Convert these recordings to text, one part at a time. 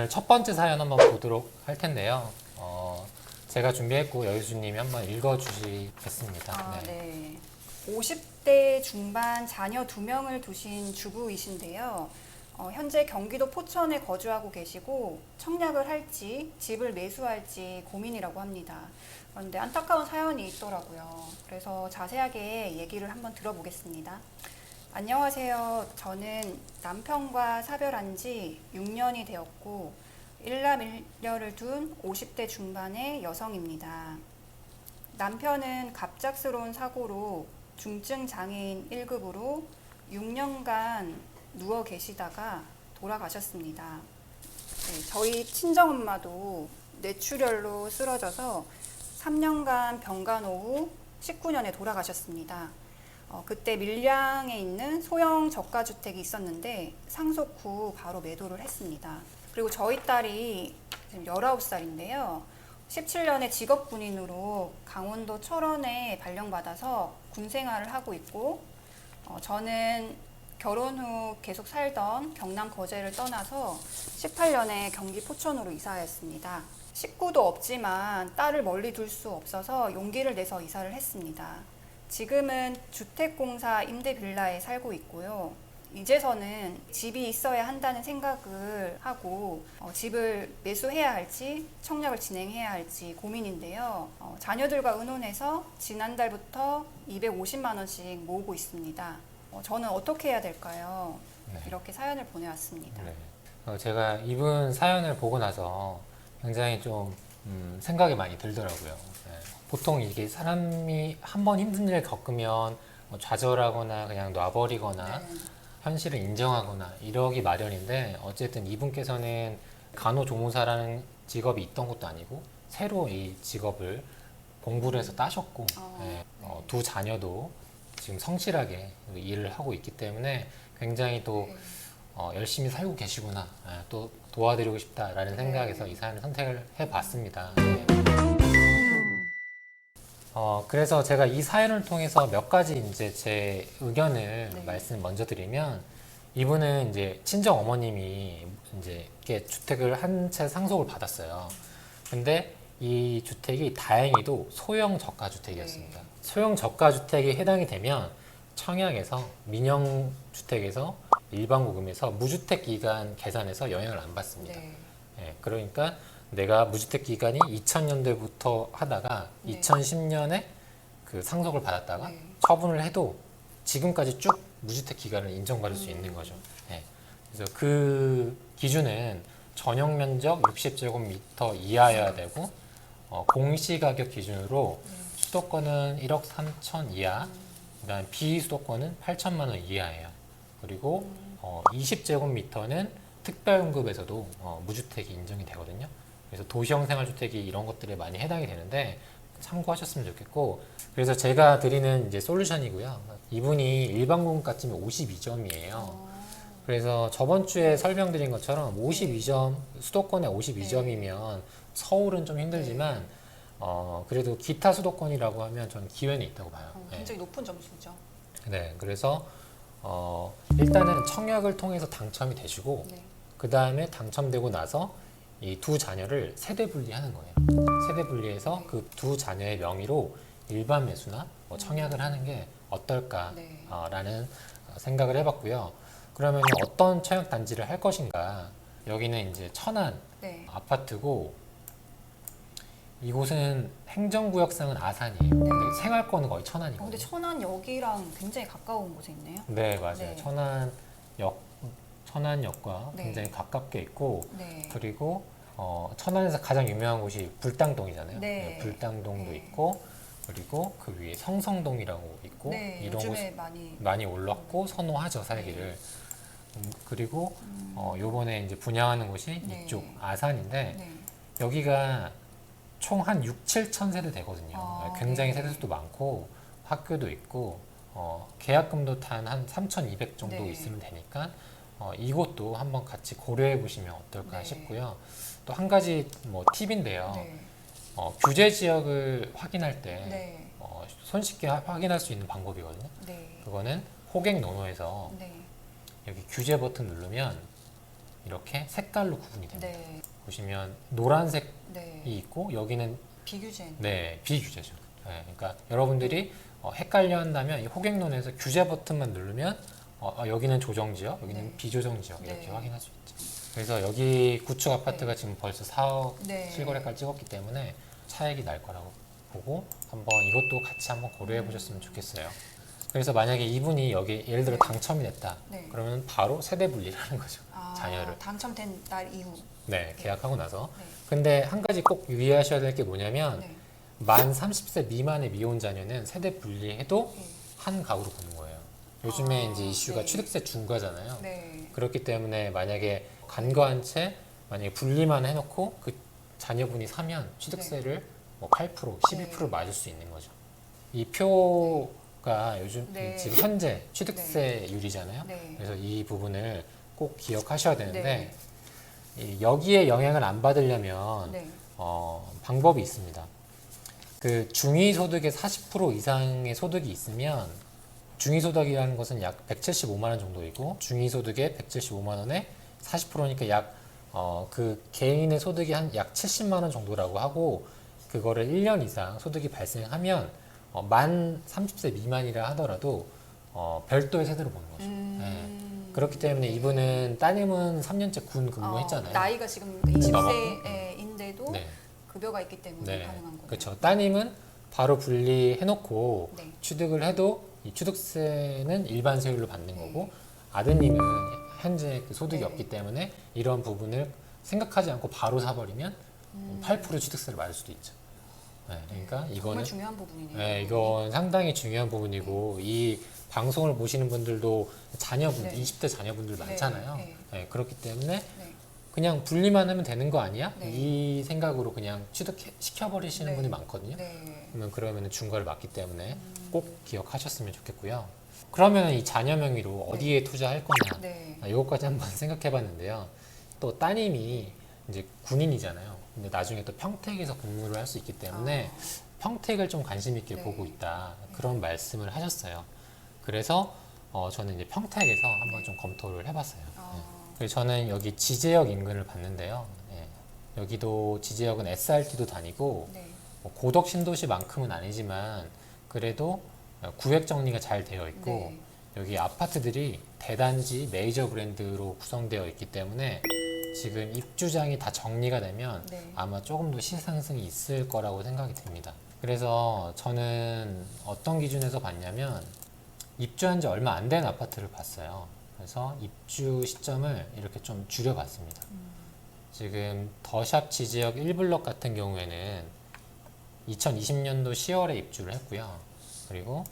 오늘 첫 번째 사연 한번 보도록 할 텐데요. 제가 준비했고 여유수님이 한번 읽어주시겠습니다. 네. 50대 중반 자녀 2명을 두신 주부이신데요. 현재 경기도 포천에 거주하고 계시고 청약을 할지 집을 매수할지 고민이라고 합니다. 그런데 안타까운 사연이 있더라고요. 그래서 자세하게 얘기를 한번 들어보겠습니다. 안녕하세요. 저는 남편과 사별한 지 6년이 되었고 일남일녀를 둔 50대 중반의 여성입니다. 남편은 갑작스러운 사고로 중증 장애인 1급으로 6년간 누워 계시다가 돌아가셨습니다. 네, 저희 친정엄마도 뇌출혈로 쓰러져서 3년간 병간 후 19년에 돌아가셨습니다. 그때 밀양에 있는 소형 저가주택이 있었는데 상속 후 바로 매도를 했습니다. 그리고 저희 딸이 지금 19살인데요. 17년에 직업군인으로 강원도 철원에 발령받아서 군 생활을 하고 있고, 저는 결혼 후 계속 살던 경남 거제를 떠나서 18년에 경기 포천으로 이사했습니다. 식구도 없지만 딸을 멀리 둘 수 없어서 용기를 내서 이사를 했습니다. 지금은 주택공사 임대 빌라에 살고 있고요. 이제서는 집이 있어야 한다는 생각을 하고 집을 매수해야 할지 청약을 진행해야 할지 고민인데요. 자녀들과 의논해서 지난달부터 250만 원씩 모으고 있습니다. 저는 어떻게 해야 될까요? 네. 이렇게 사연을 보내왔습니다. 네. 제가 이분 사연을 보고 나서 굉장히 좀 생각이 많이 들더라고요. 네. 보통 이게 사람이 한 번 힘든 일을 겪으면 뭐 좌절하거나 그냥 놔버리거나 네. 현실을 인정하거나 이러기 마련인데, 어쨌든 이분께서는 간호조무사라는 직업이 있던 것도 아니고 새로 이 직업을 공부를 해서 따셨고 네. 두 자녀도 지금 성실하게 일을 하고 있기 때문에 굉장히 또 네. 열심히 살고 계시구나, 또 도와드리고 싶다라는 네. 생각에서 이 사연을 선택을 해봤습니다. 그래서 제가 이 사연을 통해서 몇 가지 이제 제 의견을 네. 말씀 먼저 드리면, 이분은 이제 친정 어머님이 이제 이렇게 주택을 한 채 상속을 받았어요. 근데 이 주택이 다행히도 소형 저가 주택이었습니다. 네. 소형 저가 주택에 해당이 되면 청약에서 민영 주택에서 일반 구금에서 무주택 기간 계산에서 영향을 안 받습니다. 네. 그러니까 내가 무주택 기간이 2000년대부터 하다가 네. 2010년에 그 상속을 받았다가 네. 처분을 해도 지금까지 쭉 무주택 기간을 인정받을 수 있는 거죠. 그래서 그 기준은 전용 면적 60제곱미터 이하여야 되고, 공시가격 기준으로 수도권은 1억 3천 이하, 그다음 비수도권은 8천만 원 이하예요. 그리고 20제곱미터는 특별응급에서도 무주택이 인정이 되거든요. 그래서 도시형 생활주택이 이런 것들에 많이 해당이 되는데 참고하셨으면 좋겠고, 그래서 제가 드리는 이제 솔루션이고요. 이분이 일반 공급가쯤이 52점이에요. 그래서 저번 주에 설명드린 것처럼 52점, 수도권에 52점이면 서울은 좀 힘들지만 그래도 기타 수도권이라고 하면 저는 기회는 있다고 봐요. 굉장히 높은 점수죠. 네, 그래서 일단은 청약을 통해서 당첨이 되시고, 네. 그 다음에 당첨되고 나서 이 두 자녀를 세대 분리하는 거예요. 세대 분리해서 그 두 자녀의 명의로 일반 매수나 뭐 청약을 하는 게 어떨까라는 생각을 해봤고요. 그러면 어떤 청약 단지를 할 것인가? 여기는 이제 천안 네. 아파트고, 이곳은 행정구역상은 아산이에요. 네. 근데 생활권은 거의 천안이거든요. 근데 천안역이랑 굉장히 가까운 곳에 있네요. 네, 맞아요. 네. 천안역과 네. 굉장히 가깝게 있고, 네. 그리고 천안에서 가장 유명한 곳이 불당동이잖아요. 네. 불당동도 네. 있고, 그리고 그 위에 성성동이라고 있고, 네, 이런 곳 요즘에 많이 올랐고 선호하죠, 살기를. 그리고 요번에 이제 분양하는 곳이 네. 이쪽 아산인데, 네. 여기가 총 한 6, 7천 세대 되거든요. 굉장히 네. 세대수도 많고 학교도 있고, 계약금도 한 3,200 정도 네. 있으면 되니까 이것도 한번 같이 고려해 보시면 어떨까 네. 싶고요. 또 한 가지 뭐 팁인데요. 네. 규제 지역을 확인할 때 네. 손쉽게 확인할 수 있는 방법이거든요. 네. 그거는 호갱 노노에서 네. 여기 규제 버튼 누르면 이렇게 색깔로 구분이 됩니다. 네. 보시면 노란색이 네. 있고 여기는 비규제. 네, 비규제죠. 네, 그러니까 여러분들이 헷갈려 한다면 이 호객론에서 규제 버튼만 누르면 여기는 조정 지역, 여기는 네. 비조정 지역 이렇게 네. 확인할 수 있죠. 그래서 여기 구축 아파트가 지금 벌써 4억 네. 실거래가를 찍었기 때문에 차익이 날 거라고 보고 한번 이것도 같이 한번 고려해 보셨으면 좋겠어요. 그래서 만약에 이분이 여기 예를 들어 네. 당첨이 됐다. 네. 그러면 바로 세대 분리를 하는 거죠. 아, 자녀를. 당첨된 날 이후. 네, 계약하고 나서. 네. 근데 한 가지 꼭 유의하셔야 될 게 뭐냐면 네. 만 30세 미만의 미혼 자녀는 세대 분리해도 네. 한 가구로 보는 거예요. 요즘에 아, 이제 이슈가 네. 취득세 중과잖아요. 네. 그렇기 때문에 만약에 간과한 채 만약에 분리만 해놓고 그 자녀분이 사면 취득세를 뭐 8%, 12% 네. 맞을 수 있는 거죠. 이 표가 요즘 네. 지금 현재 취득세율이잖아요. 네. 그래서 이 부분을 꼭 기억하셔야 되는데 네. 여기에 영향을 안 받으려면 네. 방법이 있습니다. 그 중위소득의 40% 이상의 소득이 있으면 중위소득이라는 것은 약 175만 원 정도이고 중위소득의 175만 원에 40%니까 약 그 개인의 소득이 한 약 70만 원 정도라고 하고 그거를 1년 이상 소득이 발생하면 만 30세 미만이라 하더라도 별도의 세대로 보는 거죠. 네. 그렇기 때문에 이분은 따님은 3년째 군 근무했잖아요. 나이가 지금 넘었고. 20세인데도 네. 급여가 있기 때문에 네. 가능한 거예요. 그렇죠. 따님은 바로 분리해놓고 네. 취득을 해도 이 취득세는 일반 세율로 받는 네. 거고 아드님은 현재 그 소득이 네. 없기 때문에 이런 부분을 생각하지 않고 바로 사버리면 8% 취득세를 맞을 수도 있죠. 네, 그러니까 이거는 정말 중요한 부분이네요. 네, 이건 상당히 중요한 부분이고 이 방송을 보시는 분들도 자녀분들, 네. 20대 자녀분들 많잖아요. 네. 네, 그렇기 때문에 네. 그냥 분리만 하면 되는 거 아니야? 네. 이 생각으로 그냥 취득시켜버리시는 네. 분이 많거든요. 네. 그러면 중과를 맞기 때문에 꼭 기억하셨으면 좋겠고요. 그러면 이 자녀 명의로 어디에 투자할 거냐? 네. 이것까지 한번 생각해봤는데요. 또 따님이 이제 군인이잖아요. 근데 나중에 또 평택에서 근무를 할 수 있기 때문에 평택을 좀 관심 있게 네. 보고 있다. 그런 말씀을 하셨어요. 그래서 저는 이제 평택에서 한번 좀 검토를 해봤어요. 네. 그래서 저는 여기 지제역 인근을 봤는데요. 네. 여기도 지제역은 SRT도 다니고 네. 뭐 고덕 신도시만큼은 아니지만 그래도 구획 정리가 잘 되어 있고 네. 여기 아파트들이 대단지 메이저 브랜드로 구성되어 있기 때문에 지금 입주장이 다 정리가 되면 네. 아마 조금 더 시상승이 있을 거라고 생각이 듭니다. 그래서 저는 어떤 기준에서 봤냐면 입주한 지 얼마 안 된 아파트를 봤어요. 그래서 입주 시점을 이렇게 좀 줄여봤습니다. 지금 더샵 지지역 1블럭 같은 경우에는 2020년도 10월에 입주를 했고요. 그리고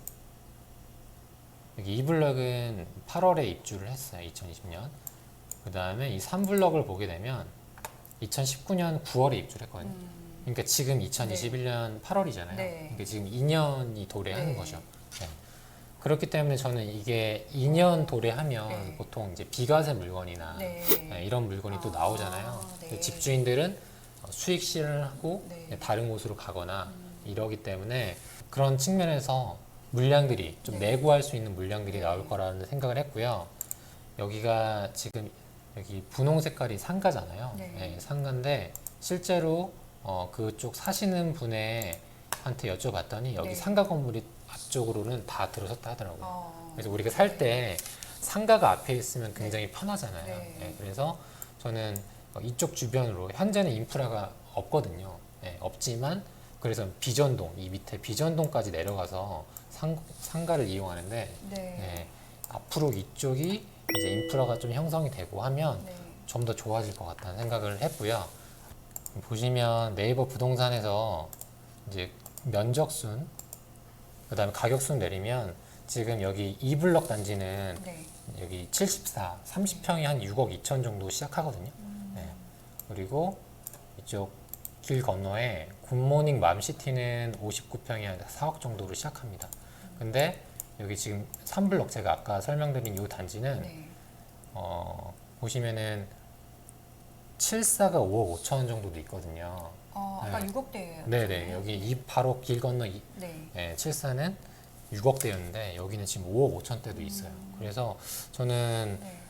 여기 2블럭은 8월에 입주를 했어요. 2020년. 그 다음에 이 3블럭을 보게 되면 2019년 9월에 입주를 했거든요. 그러니까 지금 2021년 8월이잖아요. 네. 그러니까 지금 2년이 도래하는 네. 거죠. 네. 그렇기 때문에 저는 이게 2년 도래하면 네. 보통 이제 비과세 물건이나 네. 네, 이런 물건이 또 나오잖아요. 네. 집주인들은 수익 실현을 하고 네. 다른 곳으로 가거나 이러기 때문에 그런 측면에서 물량들이 좀 네. 내고할 수 있는 물량들이 네. 나올 거라는 생각을 했고요. 여기가 지금 여기 분홍 색깔이 상가잖아요. 네. 네, 상가인데 실제로 그쪽 사시는 분한테 여쭤봤더니 여기 네. 상가 건물이 앞쪽으로는 다 들어섰다 하더라고요. 네. 그래서 우리가 살 때 상가가 앞에 있으면 굉장히 편하잖아요. 네. 네, 그래서 저는 이쪽 주변으로 현재는 인프라가 없거든요. 네, 없지만 그래서 비전동 이 밑에 비전동까지 내려가서 상가를 이용하는데 네. 네, 앞으로 이쪽이 이제 인프라가 좀 형성이 되고 하면 네. 좀 더 좋아질 것 같다는 생각을 했고요. 보시면 네이버 부동산에서 이제 면적순 그다음에 가격순 내리면 지금 여기 2블럭 단지는 네. 여기 74, 30평이 한 6억 2천 정도 시작하거든요. 네. 그리고 이쪽 길 건너에 굿모닝 맘시티는 59평이 한 4억 정도로 시작합니다. 근데 여기 지금 3블럭 제가 아까 설명드린 이 단지는 네. 보시면은 74가 5억 5천 원 정도도 있거든요. 아까 네. 6억대예요. 네네 여기 바로 길 건너 네. 74는 6억대였는데 여기는 지금 5억 5천대도 있어요. 그래서 저는 네.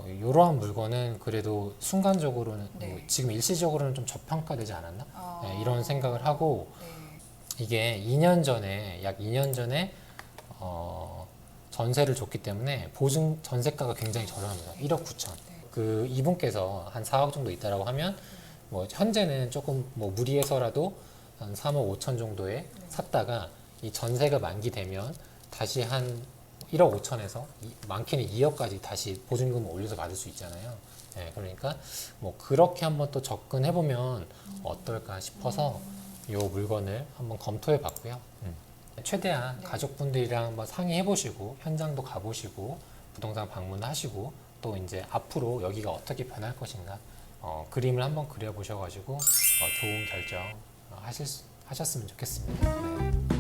이러한 물건은 그래도 순간적으로는 네. 뭐 지금 일시적으로는 좀 저평가되지 않았나? 네, 이런 생각을 하고 네. 이게 2년 전에 약 2년 전에 전세를 줬기 때문에 보증 전세가가 굉장히 저렴합니다. 1억 9천. 네. 그 이분께서 한 4억 정도 있다라고 하면 뭐 현재는 조금 뭐 무리해서라도 한 3억 5천 정도에 샀다가 이 전세가 만기되면 다시 한 1억 5천에서 많게는 2억까지 다시 보증금을 올려서 받을 수 있잖아요. 네, 그러니까 뭐 그렇게 한번 또 접근해 보면 어떨까 싶어서 이 물건을 한번 검토해 봤고요. 최대한 네. 가족분들이랑 한번 상의해 보시고 현장도 가보시고 부동산 방문하시고 또 이제 앞으로 여기가 어떻게 변할 것인가 그림을 한번 그려보셔가지고 좋은 결정 하셨으면 좋겠습니다. 네.